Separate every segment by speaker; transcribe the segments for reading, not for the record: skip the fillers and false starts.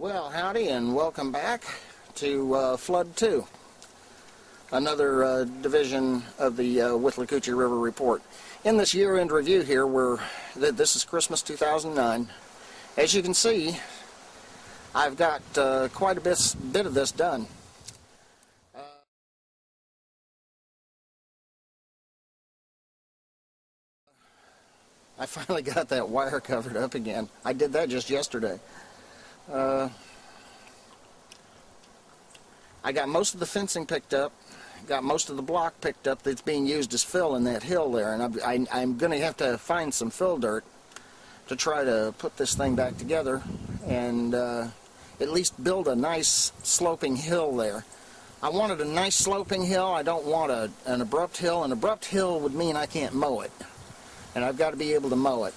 Speaker 1: Well, howdy and welcome back to Flood 2, another division of the Withlacoochee River Report. In this year-end review here, this is Christmas 2009. As you can see, I've got quite a bit of this done. I finally got that wire covered up again. I did that just yesterday. I got most of the fencing picked up, got most of the block picked up that's being used as fill in that hill there, and I'm going to have to find some fill dirt to try to put this thing back together and at least build a nice sloping hill there. I wanted a nice sloping hill. I don't want an abrupt hill. An abrupt hill would mean I can't mow it, and I've got to be able to mow it.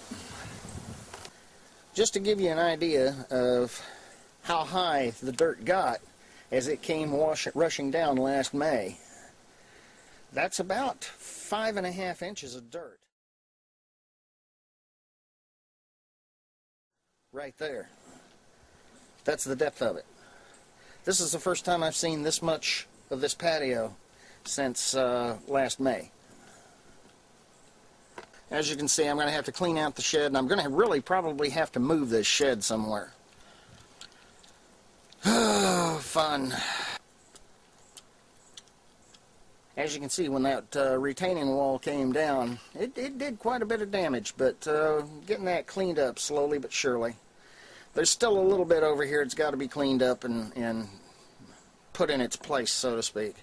Speaker 1: Just to give you an idea of how high the dirt got as it came rushing down last May, that's about 5.5 inches of dirt. Right there. That's the depth of it. This is the first time I've seen this much of this patio since last May. As you can see, I'm going to have to clean out the shed, and I'm going to really probably have to move this shed somewhere. Oh, fun. As you can see, when that retaining wall came down, it did quite a bit of damage, but getting that cleaned up slowly but surely. There's still a little bit over here. It's got to be cleaned up and put in its place, so to speak.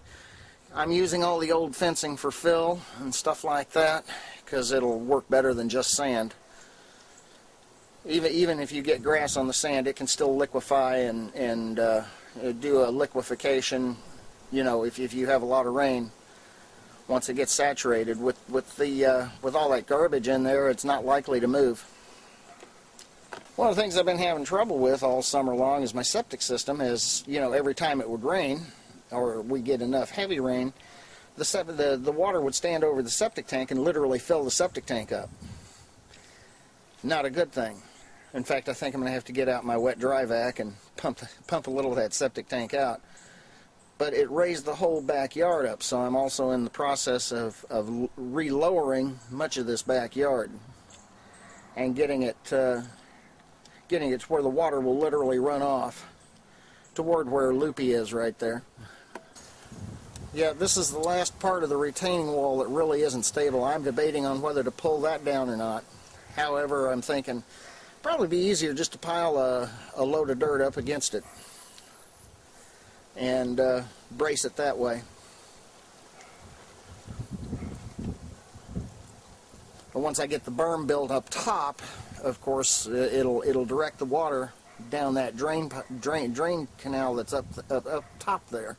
Speaker 1: I'm using all the old fencing for fill and stuff like that because it'll work better than just sand. Even if you get grass on the sand, it can still liquefy and do a liquefaction, you know, if you have a lot of rain. Once it gets saturated with all that garbage in there, it's not likely to move. One of the things I've been having trouble with all summer long is my septic system. As you know, every time it would rain, or we get enough heavy rain, the water would stand over the septic tank and literally fill the septic tank up. Not a good thing. In fact, I think I'm going to have to get out my wet dry vac and pump a little of that septic tank out. But it raised the whole backyard up, so I'm also in the process of re-lowering much of this backyard and getting it to where the water will literally run off toward where Loopy is right there. Yeah, this is the last part of the retaining wall that really isn't stable. I'm debating on whether to pull that down or not. However, I'm thinking probably be easier just to pile a load of dirt up against it and brace it that way. But once I get the berm built up top, of course, it'll direct the water down that drain canal that's up top there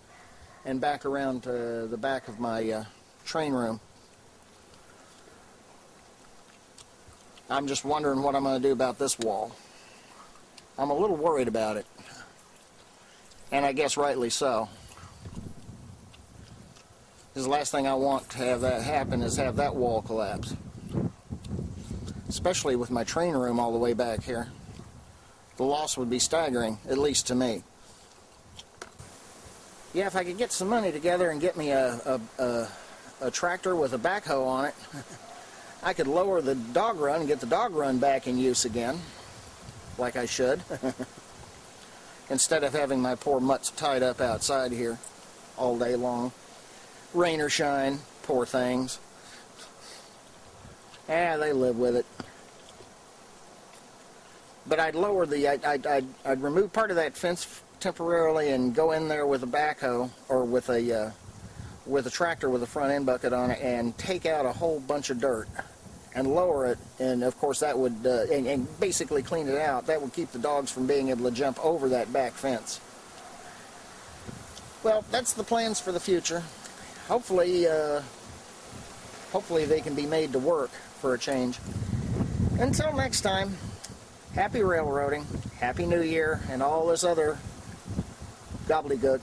Speaker 1: and back around to the back of my train room. I'm just wondering what I'm going to do about this wall. I'm a little worried about it, and I guess rightly so. Because the last thing I want to have that happen is have that wall collapse. Especially with my train room all the way back here. The loss would be staggering, at least to me. Yeah, if I could get some money together and get me a tractor with a backhoe on it, I could lower the dog run and get the dog run back in use again, like I should, instead of having my poor mutts tied up outside here all day long. Rain or shine, poor things. They live with it. But I'd lower I'd remove part of that fence temporarily and go in there with a backhoe or with a tractor with a front end bucket on it and take out a whole bunch of dirt and lower it, and of course that would and basically clean it out. That would keep the dogs from being able to jump over that back fence. Well, that's the plans for the future. Hopefully they can be made to work for a change. Until next time, happy railroading, happy new year, and all this other gobbledygook.